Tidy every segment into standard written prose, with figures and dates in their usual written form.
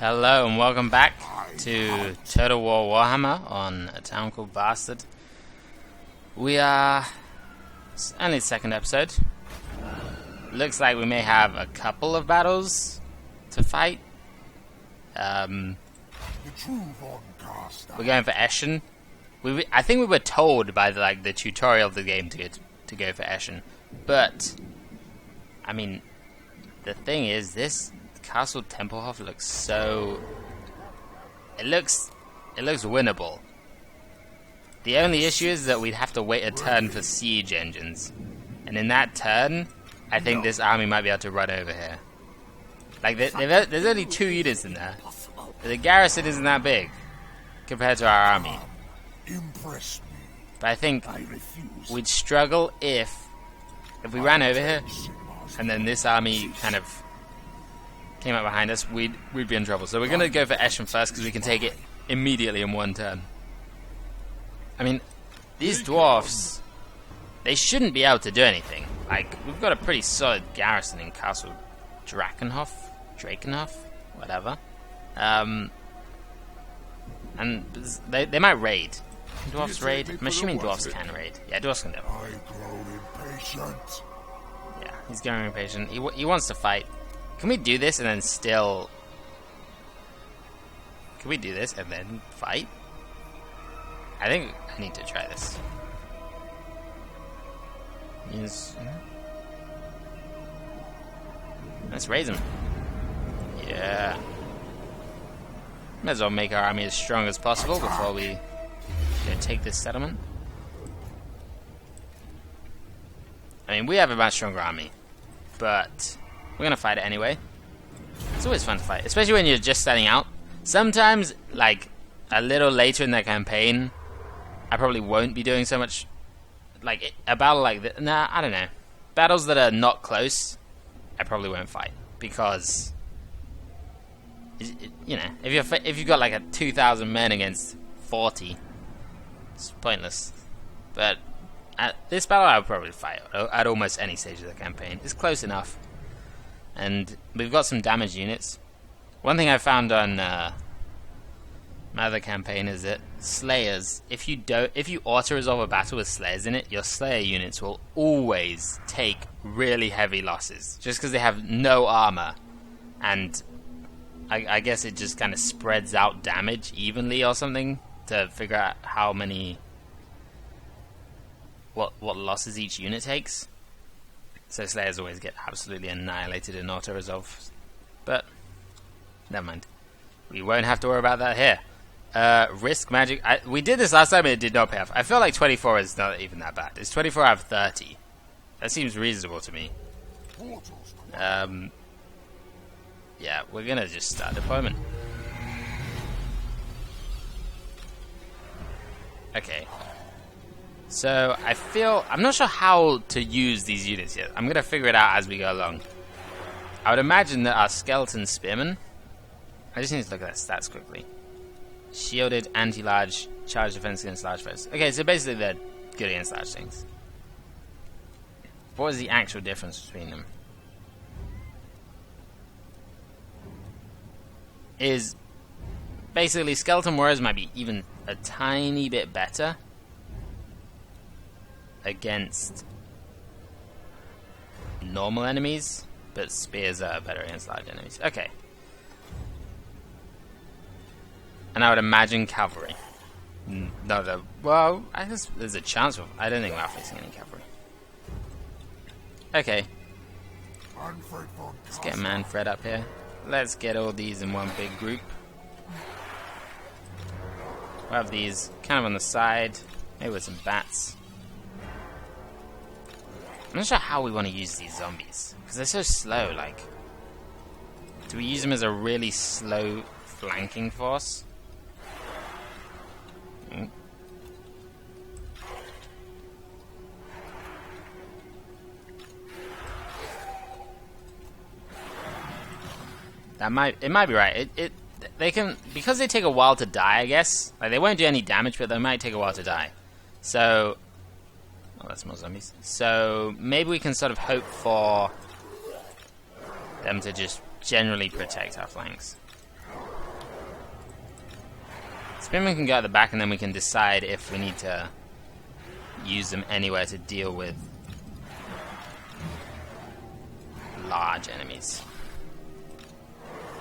Hello and welcome back to Total War Warhammer on a town called Bastard. We are only the second episode. Looks like we may have a couple of battles to fight. We're going for Eschen. I think we were told by the tutorial of the game to go for Eschen, but I mean, the thing is, this Castle Tempelhof looks so... It looks winnable. The only issue is that we'd have to wait a turn for siege engines. And in that turn, I think this army might be able to run over here. Like, there's only 2 units in there. The garrison isn't that big compared to our army. But I think we'd struggle if we ran over here and then this army kind of came up behind us, we'd be in trouble. So we're going to go for Eschen first because we can take it immediately in one turn. I mean, these dwarfs, they shouldn't be able to do anything. Like, we've got a pretty solid garrison in Castle Drakenhof, whatever. And they might raid. Can dwarfs raid? I'm assuming dwarfs can raid. Yeah, dwarfs can do it. Yeah, he's growing impatient. He wants to fight. Can we do this and then still... Can we do this and then fight? I think I need to try this. Let's raise him. Yeah. Might as well make our army as strong as possible before we take this settlement. I mean, we have a much stronger army, but we're gonna fight it anyway. It's always fun to fight, especially when you're just setting out. Sometimes, like, a little later in the campaign, I probably won't be doing so much. Like, a battle like this, nah, I don't know. Battles that are not close, I probably won't fight, because, you know, if you've got like a 2,000 men against 40, it's pointless. But at this battle, I would probably fight at almost any stage of the campaign. It's close enough. And we've got some damage units. One thing I found on my other campaign is that Slayers, if you auto-resolve a battle with Slayers in it, your Slayer units will always take really heavy losses, just because they have no armor. And I guess it just kind of spreads out damage evenly or something to figure out how many... what losses each unit takes. So Slayers always get absolutely annihilated in auto-resolve. But, never mind. We won't have to worry about that here. Risk magic. We did this last time and it did not pay off. I feel like 24 is not even that bad. It's 24 out of 30. That seems reasonable to me. Yeah, we're gonna just start deployment. Okay. So, I'm not sure how to use these units yet. I'm going to figure it out as we go along. I would imagine that our skeleton spearmen... I just need to look at their stats quickly. Shielded, anti-large, charge defense against large foes. Okay, so basically they're good against large things. What is the actual difference between them? Is... basically, skeleton warriors might be even a tiny bit better against normal enemies, but spears are better against large enemies. Okay. And I would imagine cavalry. No, well, I guess there's a chance of... I don't think we're facing any cavalry. Okay. Let's get Manfred up here. Let's get all these in one big group. We'll have these kind of on the side, maybe with some bats. I'm not sure how we want to use these zombies, because they're so slow, like... Do we use them as a really slow flanking force? It might be right. They can, because they take a while to die, I guess. Like, they won't do any damage, but they might take a while to die. So... Oh, that's more zombies. So maybe we can sort of hope for them to just generally protect our flanks. Spearmen can go at the back, and then we can decide if we need to use them anywhere to deal with large enemies.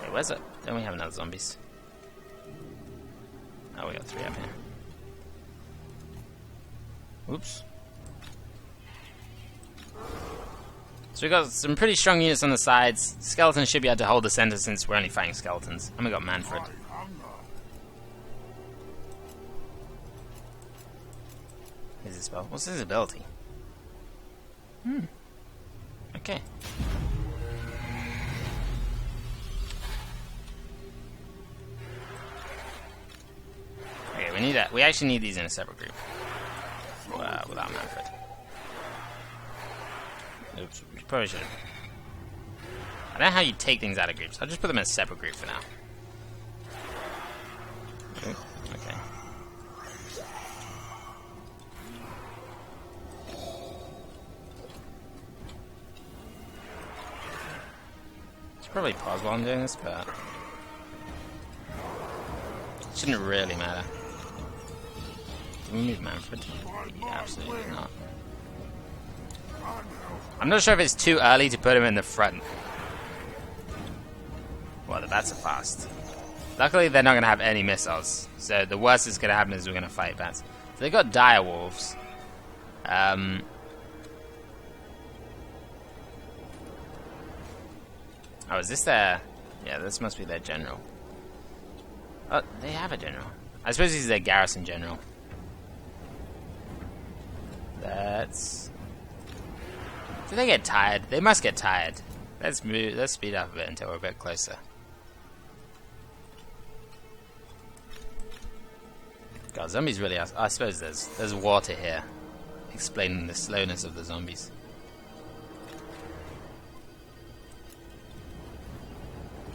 Wait, where's it? Don't we have another zombies? Oh, we got 3 up here. Oops. So we got some pretty strong units on the sides. Skeletons should be able to hold the center since we're only fighting skeletons. And we got Manfred. Here's his spell. What's his ability? Okay. Okay, we need that. We actually need these in a separate group. Without Manfred. Oops, we probably should have. I don't know how you take things out of groups. I'll just put them in a separate group for now. Ooh, okay. It's probably pause while I'm doing this, but it shouldn't really matter. Can we move Manfred? Yeah, absolutely not. I'm not sure if it's too early to put him in the front. Well, the bats are fast. Luckily, they're not going to have any missiles. So the worst that's going to happen is we're going to fight bats. So they got dire wolves. Oh, is this their... Yeah, this must be their general. Oh, they have a general. I suppose he's their garrison general. That's... Do they get tired? They must get tired. Let's move. Let's speed up a bit until we're a bit closer. God, zombies really are... I suppose there's water here, explaining the slowness of the zombies.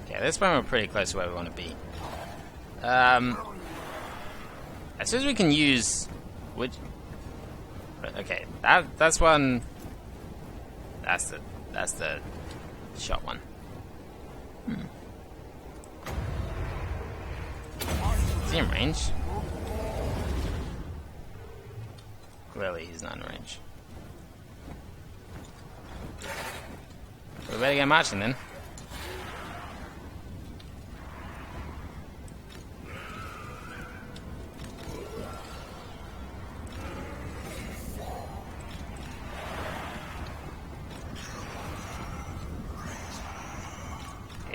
Okay, at this point we're pretty close to where we want to be. I suppose we can use... Which... Okay, that's one... That's the shot one. Is he in range? Clearly he's not in range. We better get marching then.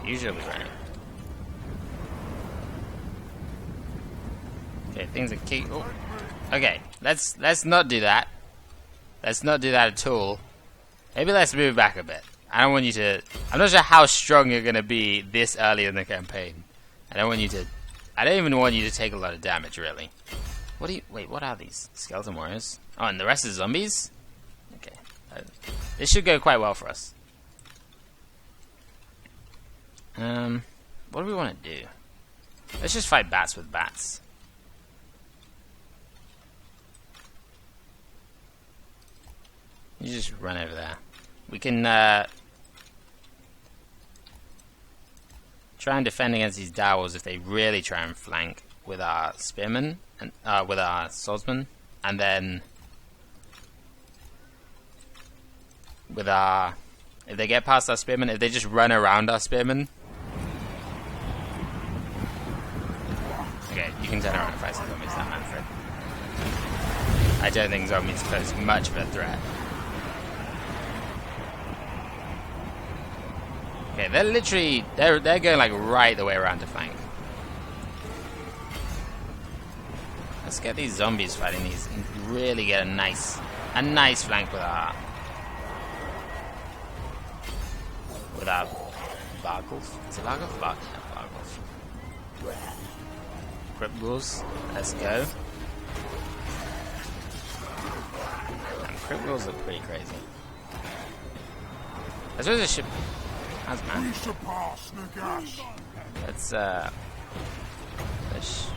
Usually running. Okay, things are key. Oh. Okay, let's not do that. Let's not do that at all. Maybe let's move back a bit. I don't want you to... I'm not sure how strong you're gonna be this early in the campaign. I don't even want you to take a lot of damage, really. Wait, what are these? Skeleton warriors? Oh, and the rest is zombies? Okay. This should go quite well for us. What do we want to do? Let's just fight bats with bats. You just run over there. We can try and defend against these dowels if they really try and flank with our spearmen and with our swordsmen, and then with our... If they get past our spearmen, if they just run around our spearmen. Okay, you can turn around and fight some zombies, that Manfred. I don't think zombies pose much of a threat. Okay, they're literally... They're going like right the way around to flank. Let's get these zombies fighting these and really get a nice flank with our... Vargulf? Is it Vargulf? Vargulf. Crypt Ghouls. Let's go. And Crypt Ghouls look pretty crazy. I suppose it should... How's man? Let's shoot this.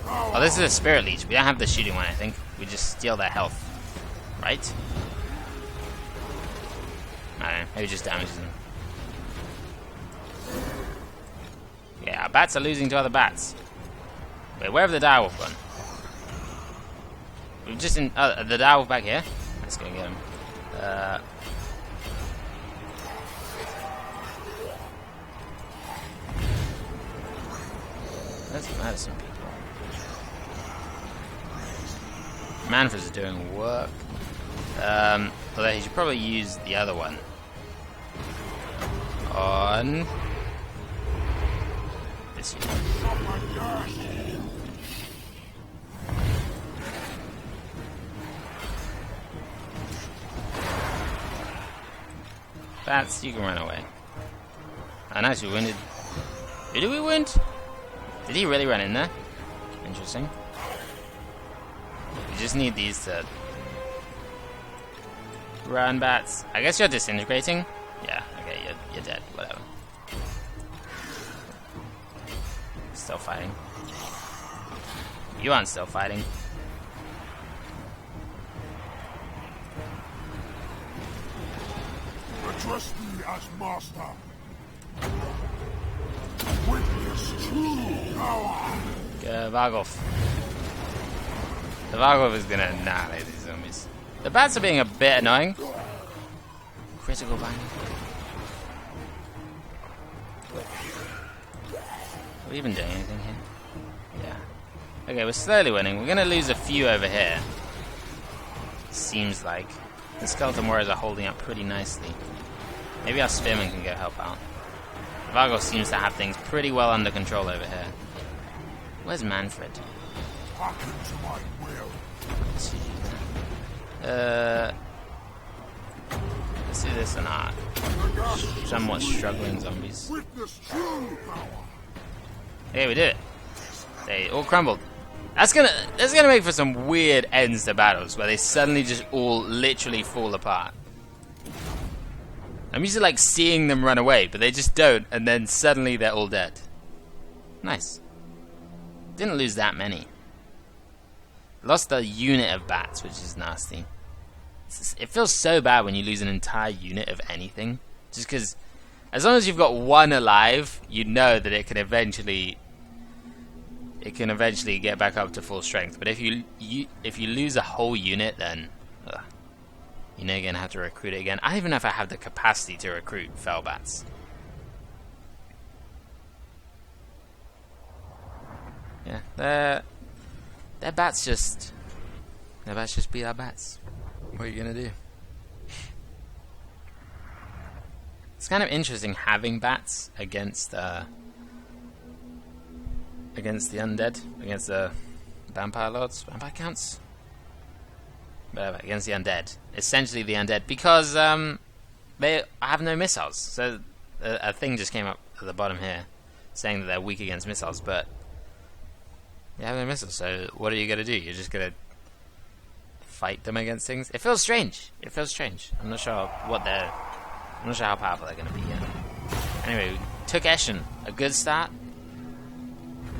Oh, this is a Spirit Leech. We don't have the shooting one, I think. We just steal their health. Right? I don't know, maybe just damages them. Yeah, our bats are losing to other bats. Wait, where have the direwolf gone? We've just in the direwolf back here. Let's go get him. Let's murder some people. Manfred's doing work. Although he should probably use the other one on this unit. Bats, you can run away. And actually wounded. Who did we wound? Did he really run in there? Interesting. You just need these to run, bats. I guess you're disintegrating. Yeah, okay, you're dead. Whatever. Still fighting. You aren't still fighting. Address me as master. Witness true power. Vargolf. The Vargolf is gonna annihilate these zombies. The bats are being a bit annoying. Critical binding. Are we even doing anything here? Yeah. Okay, we're slowly winning. We're gonna lose a few over here. Seems like. The skeleton warriors are holding up pretty nicely. Maybe our spearmen can go help out. Vargolf seems to have things pretty well under control over here. Where's Manfred? Hearken to my will. Let's do this on our somewhat struggling zombies. Witness true power. Okay, we did it. They all crumbled. That's gonna make for some weird ends to battles where they suddenly just all literally fall apart. I'm used to like seeing them run away, but they just don't, and then suddenly they're all dead. Nice. Didn't lose that many. Lost a unit of bats, which is nasty. It feels so bad when you lose an entire unit of anything. Just because, as long as you've got one alive, you know that it can eventually get back up to full strength. But if you lose a whole unit, then you know you're gonna have to recruit it again. I don't even know if I have the capacity to recruit fell bats. Yeah, their bats just beat our bats. What are you gonna do? It's kind of interesting having bats against the undead, against the vampire lords, vampire counts, whatever, against the undead. Essentially the undead, because they have no missiles. So a thing just came up at the bottom here, saying that they're weak against missiles, but they have no missiles. So what are you gonna do? You're just gonna fight them against things? It feels strange. It feels strange. I'm not sure I'm not sure how powerful they're gonna be yet. Anyway, we took Eschen. A good start.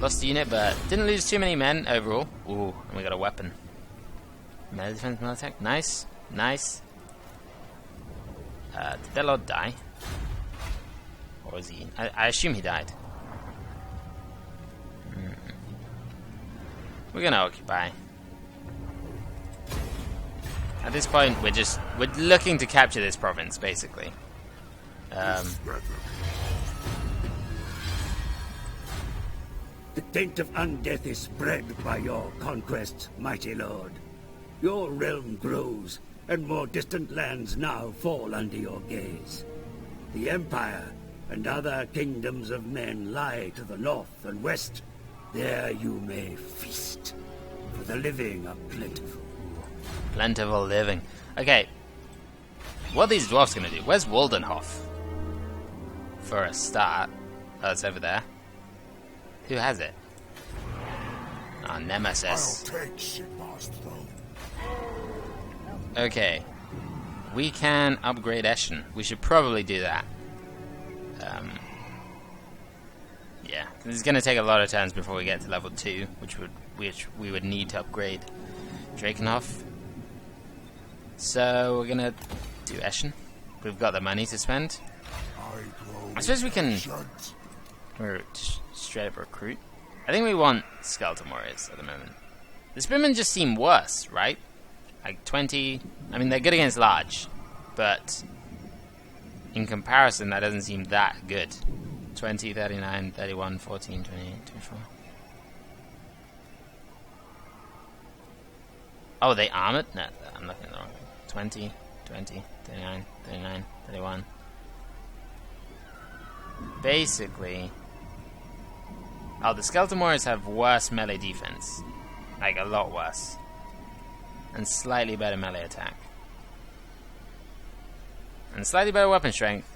Lost a unit, but didn't lose too many men overall. Ooh, and we got a weapon. Melee defense, melee attack. Nice. Nice. Did their lord die? Or is he? I assume he died. We're gonna occupy. At this point, we're looking to capture this province, basically. The taint of undeath is spread by your conquests, mighty lord. Your realm grows, and more distant lands now fall under your gaze. The Empire and other kingdoms of men lie to the north and west. There you may feast, for the living are plentiful. Plentiful living. Okay. What are these dwarfs gonna do? Where's Waldenhof? For a start. Oh, it's over there. Who has it? Oh, Nemesis. I'll take Sigmar's throne. Okay. We can upgrade Eschen. We should probably do that. Yeah. It's gonna take a lot of turns before we get to level 2, which we would need to upgrade Drakenhof. So we're gonna do Eschen. We've got the money to spend. I suppose we can straight up recruit. I think we want skeleton warriors at the moment. The spearmen just seem worse, right? Like 20... I mean, they're good against large, but in comparison, that doesn't seem that good. 20, 39, 31, 14, 28, 24. Oh, they armored? No, I'm looking at the wrong thing. 20, 20, 39, 39, 31. Basically... Oh, the skeleton warriors have worse melee defense. Like, a lot worse. And slightly better melee attack. And slightly better weapon strength.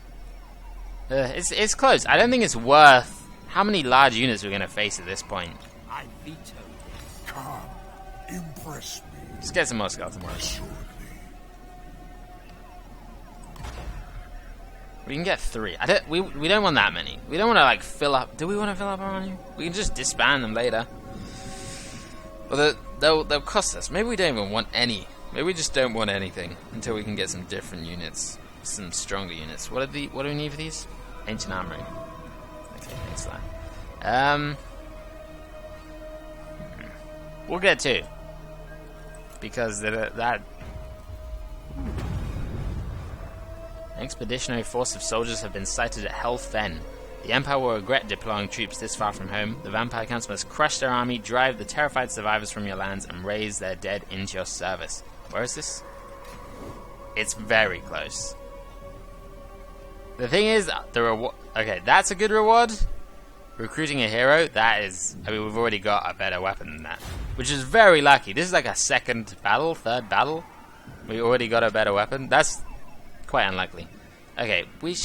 It's close. I don't think it's worth how many large units we're going to face at this point. I veto this. Come, impress me. Just get some more skeleton warriors. Assuredly. We can get 3. We don't want that many. We don't want to like fill up. Do we want to fill up our army? We can just disband them later. Well, they'll cost us. Maybe we don't even want any. Maybe we just don't want anything until we can get some different units, some stronger units. What do we need for these? Ancient armory. Okay, thanks for that. We'll get 2 because that. Expeditionary force of soldiers have been sighted at Hell Fen. The Empire will regret deploying troops this far from home. The Vampire Counts must crush their army, drive the terrified survivors from your lands, and raise their dead into your service. Where is this? It's very close. The thing is, the reward... Okay, that's a good reward. Recruiting a hero, that is... I mean, we've already got a better weapon than that. Which is very lucky. This is like a second battle, third battle. We already got a better weapon. That's... quite unlikely. Okay, we've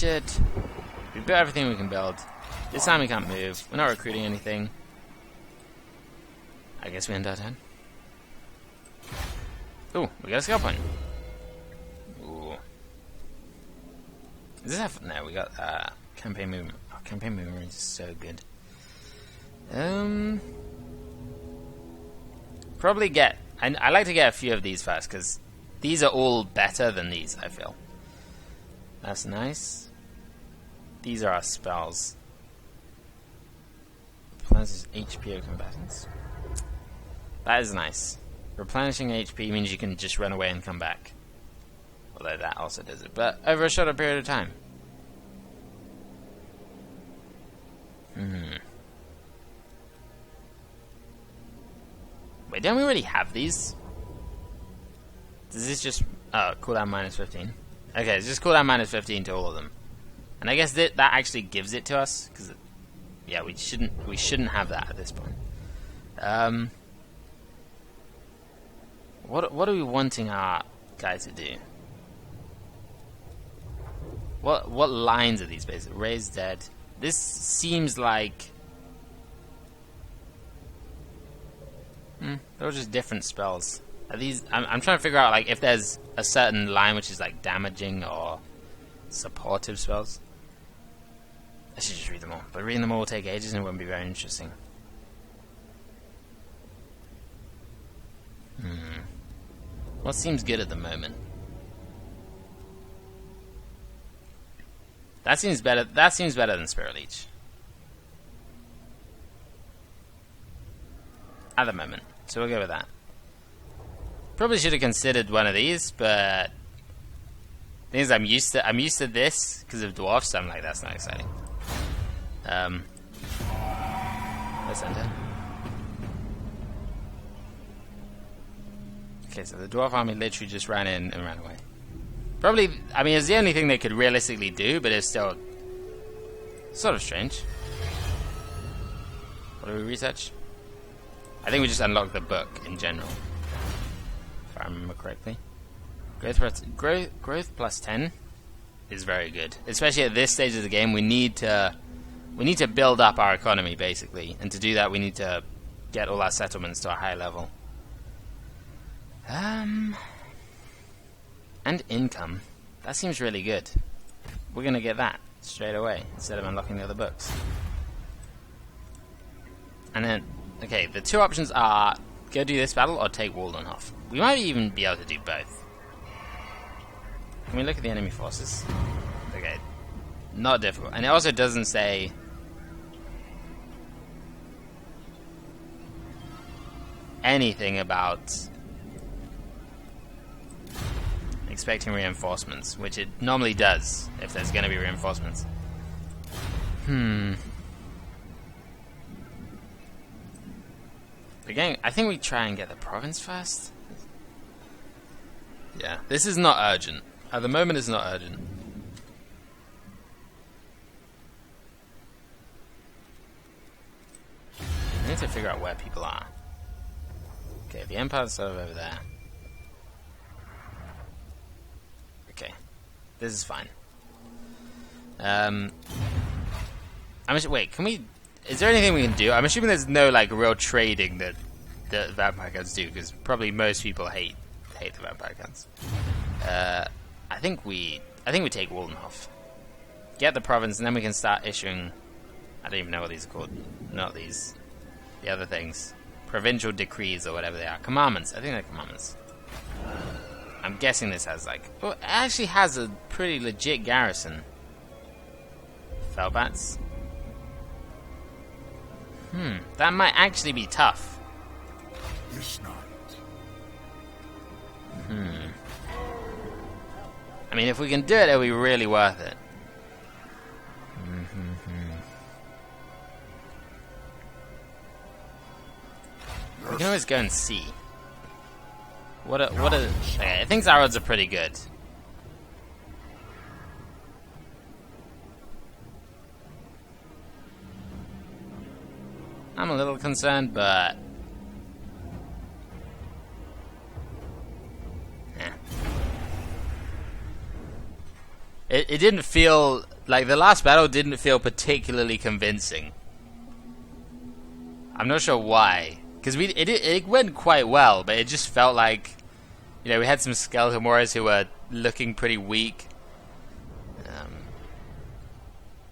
built everything we can build. This time we can't move. We're not recruiting anything. I guess we end our turn. Ooh, we got a skill point. Ooh. Does this have... No, we got campaign movement. Oh, campaign movement is so good. Probably get... I like to get a few of these first, because these are all better than these, I feel. That's nice. These are our spells. Replenishes HP of combatants. That is nice. Replenishing HP means you can just run away and come back. Although that also does it. But over a shorter period of time. Wait, don't we already have these? Does this just... Oh, cooldown minus 15. Okay, it's just cooldown minus 15 to all of them. And I guess that actually gives it to us, because yeah, we shouldn't have that at this point. What are we wanting our guy to do? What lines are these basically? Raise dead. This seems like they're just different spells. Are these? I'm trying to figure out like if there's a certain line which is like damaging or supportive spells. I should just read them all, but reading them all will take ages and it won't be very interesting. What seems good at the moment? That seems better. That seems better than Spirit Leech at the moment. So we'll go with that. Probably should have considered one of these, but the thing is, I'm used to this because of dwarfs. So I'm like, that's not exciting. Let's enter. Okay, so the dwarf army literally just ran in and ran away. Probably, I mean, it's the only thing they could realistically do, but it's still sort of strange. What do we research? I think we just unlocked the book in general, if I remember correctly. Growth plus 10 is very good, especially at this stage of the game. We need to build up our economy basically, and to do that, we need to get all our settlements to a high level. And income. That seems really good. We're gonna get that straight away instead of unlocking the other books. And then, okay, the two options are go do this battle or take Waldenhof. We might even be able to do both. Can we look at the enemy forces? Okay, not difficult. And it also doesn't say... anything about expecting reinforcements, which it normally does if there's going to be reinforcements. Again, I think we try and get the province first. Yeah, this is not urgent. At the moment, it's not urgent. I need to figure out where people are. Okay, the Empire's sort of over there. Okay, this is fine. Wait, can we? Is there anything we can do? I'm assuming there's no like real trading that the vampire guns do, because probably most people hate the vampire guns. I think we take Waldenhof, get the province, and then we can start issuing. I don't even know what these are called. Not these. The other things. Provincial decrees or whatever they are. Commandments. I think they're commandments. I'm guessing this has like... Well, it actually has a pretty legit garrison. Felbats. That might actually be tough. This night. I mean, if we can do it, it'll be really worth it. We can always go and see. Okay, I think our odds are pretty good. I'm a little concerned, but... yeah. It didn't feel... like, the last battle didn't feel particularly convincing. I'm not sure why. Because it went quite well, but it just felt like, you know, we had some skeleton warriors who were looking pretty weak.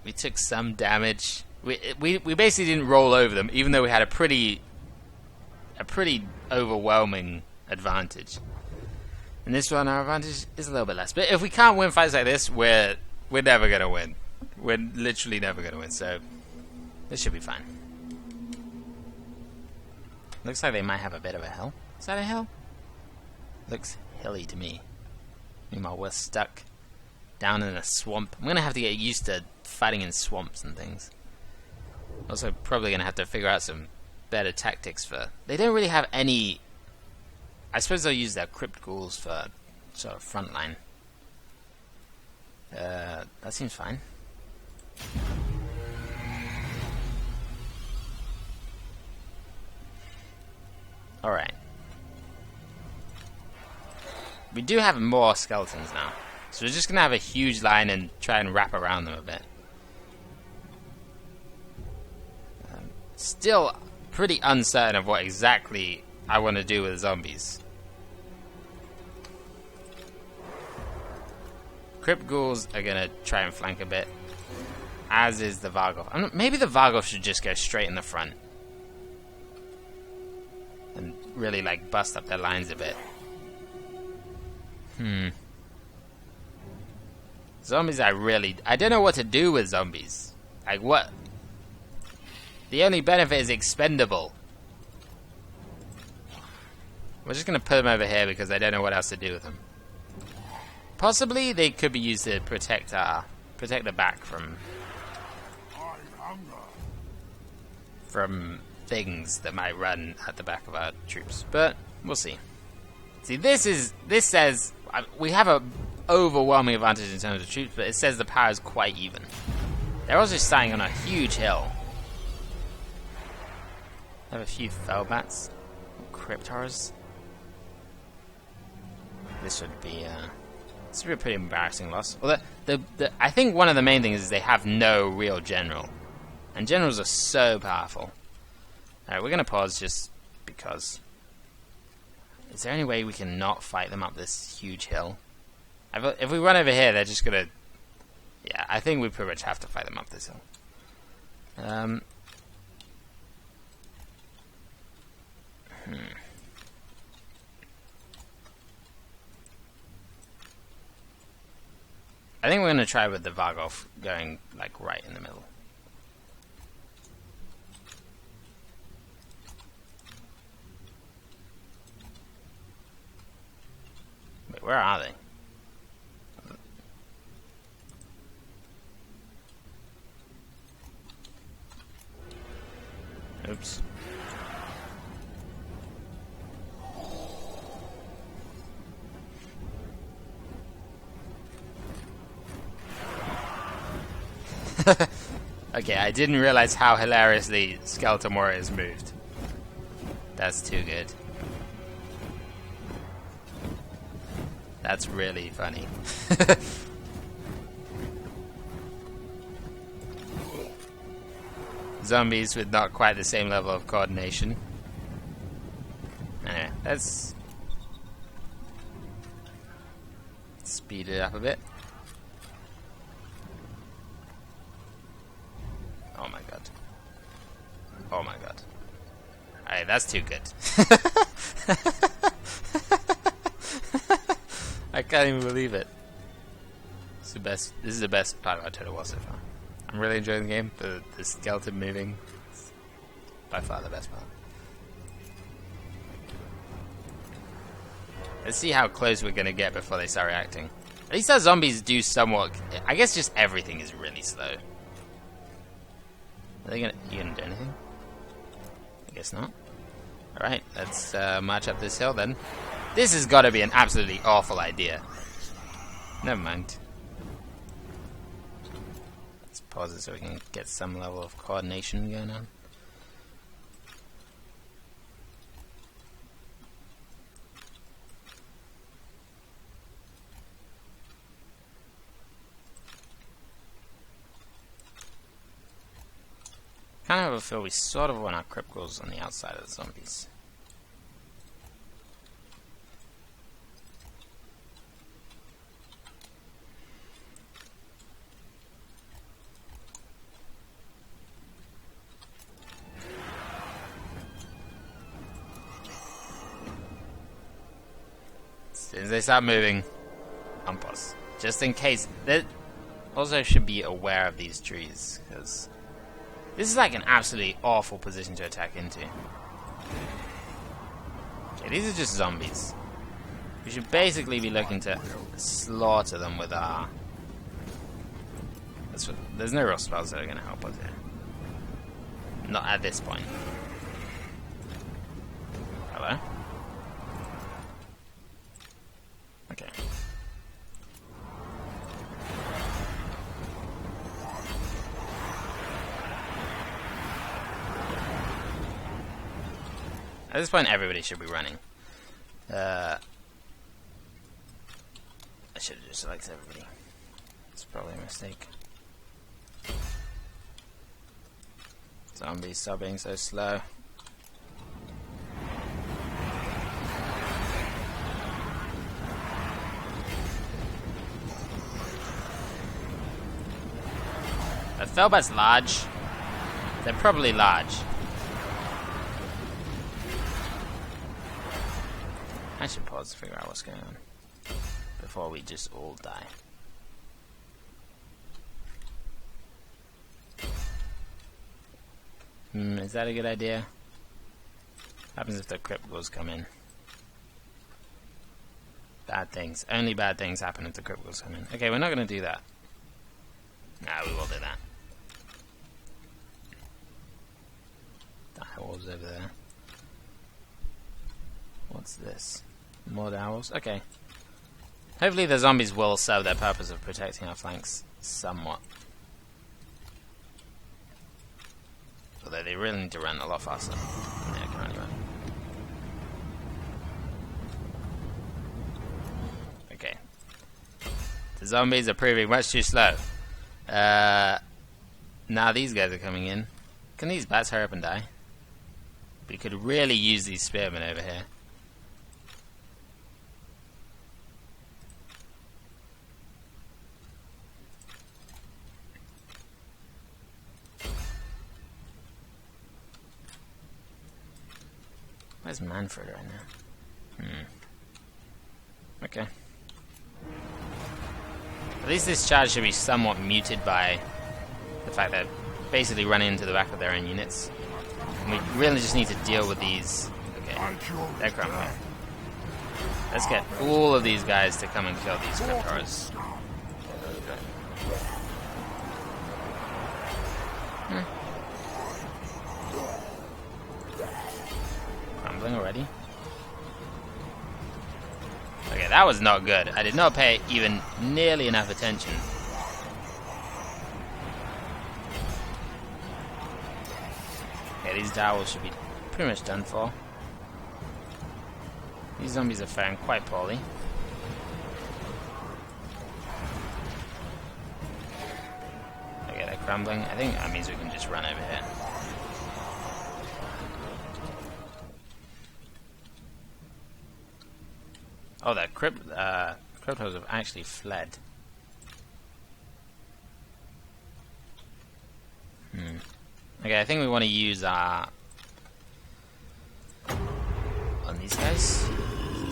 We took some damage. We basically didn't roll over them, even though we had a pretty overwhelming advantage. And this one, our advantage is a little bit less. But if we can't win fights like this, we're never gonna win. We're literally never gonna win. So this should be fine. Looks like they might have a bit of a hill. Is that a hill? Looks hilly to me. Meanwhile, we're stuck down in a swamp. I'm gonna have to get used to fighting in swamps and things. Also, probably gonna have to figure out some better tactics for... They don't really have any... I suppose they'll use their crypt ghouls for sort of front line. That seems fine. Alright. We do have more skeletons now. So we're just going to have a huge line and try and wrap around them a bit. Still pretty uncertain of what exactly I want to do with zombies. Crypt ghouls are going to try and flank a bit. As is the Vargolf. Maybe the Vargolf should just go straight in the front. And really, like, bust up their lines a bit. Zombies, I don't know what to do with zombies. Like, what? The only benefit is expendable. We're just gonna put them over here because I don't know what else to do with them. Possibly they could be used to protect the back from things that might run at the back of our troops, but we'll see. See, this says we have a overwhelming advantage in terms of troops, but it says the power is quite even. They're also starting on a huge hill. I have a few Felbats, Crypt Horrors. This would be a pretty embarrassing loss. Well, I think one of the main things is they have no real general, and generals are so powerful. Alright, we're gonna pause just because. Is there any way we can not fight them up this huge hill? If we run over here, they're just gonna... Yeah, I think we pretty much have to fight them up this hill. I think we're gonna try with the Vargolf going, like, right in the middle. where are they? Oops. Okay, I didn't realize how hilariously Skeleton Warriors moved. That's too good. That's really funny. Zombies with not quite the same level of coordination. Anyway, let's speed it up a bit. Oh my god. Oh my god. Alright, that's too good. I can't even believe it. It's the best. This is the best part about Total War so far. I'm really enjoying the game. The skeleton moving is by far the best part. Let's see how close we're gonna get before they start reacting. At least our zombies do somewhat. I guess just everything is really slow. Are they gonna? You gonna do anything? I guess not. All right, let's march up this hill then. This has got to be an absolutely awful idea. Never mind. Let's pause it so we can get some level of coordination going on. Kind of have a feel we sort of want our cripples on the outside of the zombies. As soon as they start moving, unpause. Just in case. They also should be aware of these trees, because this is like an absolutely awful position to attack into. Okay, these are just zombies. We should basically be looking to slaughter them with our... There's no real spells that are going to help us here. Not at this point. Hello? Okay. At this point, everybody should be running. I should have just selected everybody. It's probably a mistake. Zombies, stop being so slow. A Felbat's large. They're probably large. I should pause to figure out what's going on before we just all die. Is that a good idea? What happens if the cripples come in? Bad things. Only bad things happen if the cripples come in. Okay, we're not going to do that. Nah, we will do that. The owls over there. What's this? More owls? Okay. Hopefully the zombies will serve their purpose of protecting our flanks somewhat. Although they really need to run a lot faster. Yeah, I can only run. Okay. The zombies are proving much too slow. Now these guys are coming in. Can these bats hurry up and die? We could really use these spearmen over here. Where's Manfred right now? Okay. At least this charge should be somewhat muted by the fact that basically running into the back of their own units. And we really just need to deal with these. Okay, they're crumbling. Let's get all of these guys to come and kill these cryptors. Crumbling already. Okay, that was not good. I did not pay even nearly enough attention. Okay, these dowels should be pretty much done for. These zombies are faring quite poorly. Okay, they're crumbling. I think that means we can just run over here. Oh, that cryptos have actually fled. Okay, I think we want to use our... on these guys.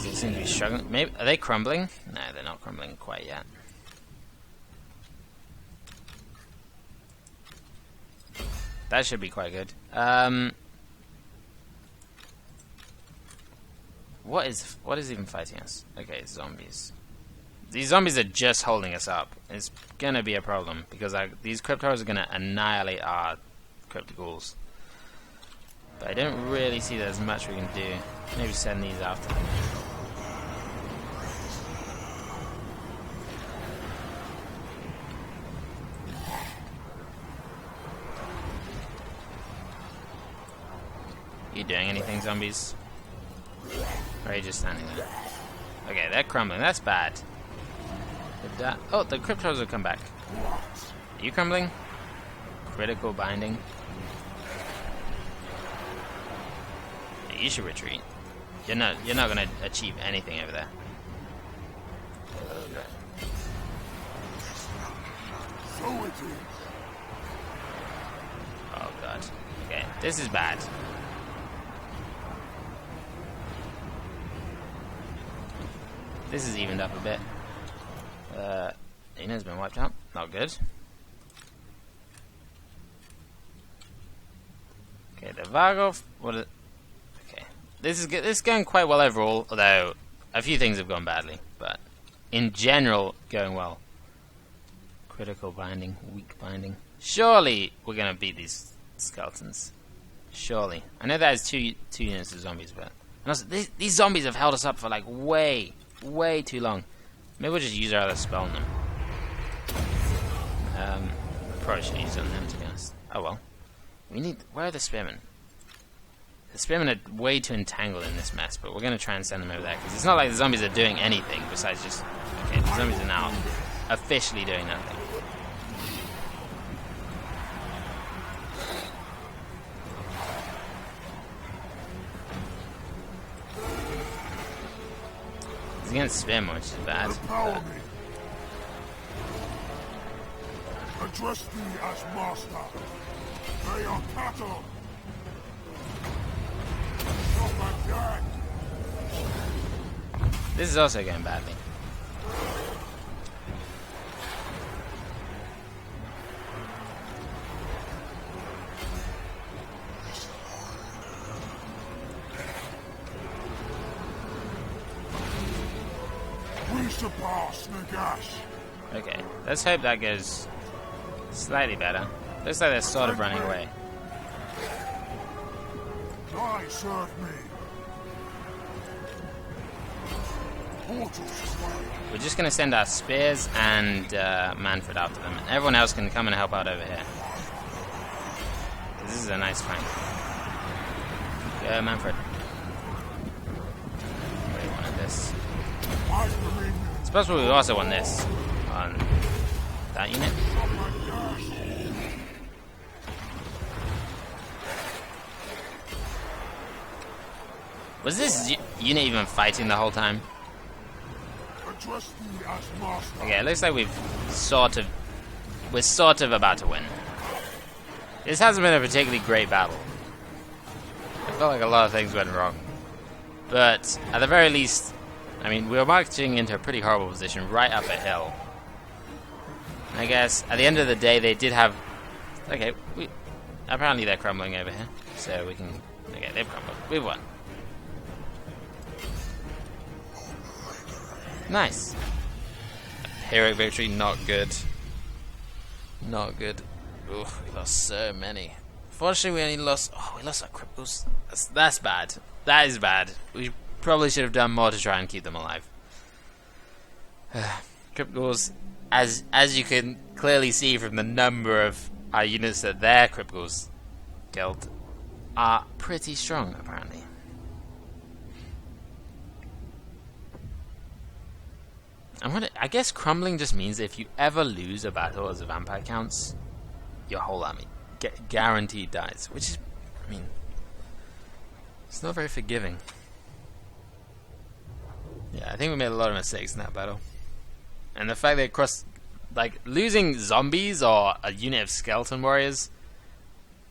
They seem to be struggling. Maybe are they crumbling? No, they're not crumbling quite yet. That should be quite good. What is even fighting us? Okay, zombies. These zombies are just holding us up. It's gonna be a problem because these cryptos are gonna annihilate our cryptoghouls. But I don't really see there's much we can do. Maybe send these after them. You doing anything, zombies? Or are you just standing there? Okay, they're crumbling. That's bad. Oh, the cryptos will come back. Are you crumbling? Critical binding. Yeah, you should retreat. You're not gonna achieve anything over there. Oh god. Okay, this is bad. This is evened up a bit. Ina's been wiped out. Not good. Okay, the Vargov. Okay, this is going quite well overall. Although a few things have gone badly, but in general, going well. Critical binding, weak binding. Surely we're gonna beat these skeletons. Surely. I know that is two units of zombies, but and also, these zombies have held us up for like way too long. Maybe we'll just use our other spell on them. Probably should use it on them, to be honest. Oh well. Where are the spearmen? The spearmen are way too entangled in this mess, but we're going to try and send them over there, because it's not like the zombies are doing anything besides just... Okay, the zombies are now officially doing nothing. It's against spearmen, which is bad. Address thee as master. They are cattle. This is also going badly. We surpass Nagash. Okay, let's hope that goes slightly better. Looks like they're sort of running away. Thy serve me. We're just going to send our spears and Manfred after them. Everyone else can come and help out over here. This is a nice flank. Go, Manfred. Really wanted this. It's possible we also want this on that unit. Was this unit even fighting the whole time? Okay, it looks like we're sort of about to win. This hasn't been a particularly great battle. I felt like a lot of things went wrong. But, at the very least, I mean, we were marching into a pretty horrible position right up a hill. And I guess, at the end of the day, they did have... Okay, apparently they're crumbling over here. So we can... Okay, they've crumbled. We've won. Nice. Heroic victory, not good. Not good. Oof, we lost so many. Fortunately, we only lost... Oh, we lost our cripples. That's bad. That is bad. We probably should have done more to try and keep them alive. Cripples, as you can clearly see from the number of our units that their cripples killed, are pretty strong, apparently. I guess crumbling just means if you ever lose a battle as a vampire counts, your whole army guaranteed dies, which is, I mean, it's not very forgiving. Yeah, I think we made a lot of mistakes in that battle. And the fact that like, losing zombies or a unit of skeleton warriors,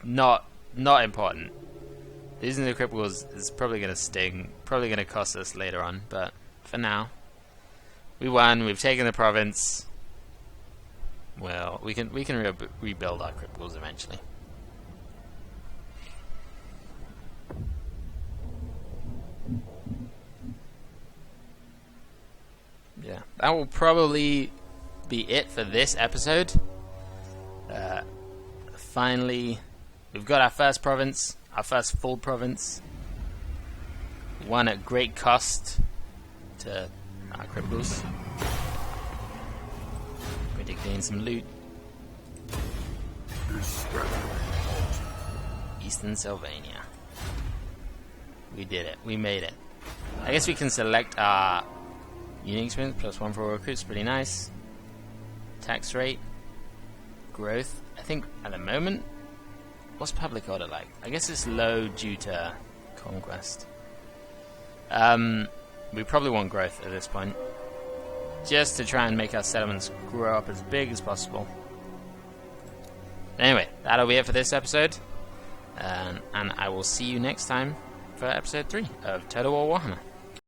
not important. Losing the cripples is probably going to sting, probably going to cost us later on, but for now, we won, we've taken the province. Well, we can rebuild our cripples eventually. Yeah, that will probably be it for this episode. Finally, we've got our first province, our first full province. One at great cost to our cripples. Going to gain some loot. Eastern Sylvania. We did it. We made it. I guess we can select our unit experience, +1 for recruits, pretty nice. Tax rate. Growth. I think at the moment, what's public order like? I guess it's low due to conquest. We probably want growth at this point, just to try and make our settlements grow up as big as possible. Anyway, that'll be it for this episode, and I will see you next time for episode 3 of Total War Warhammer.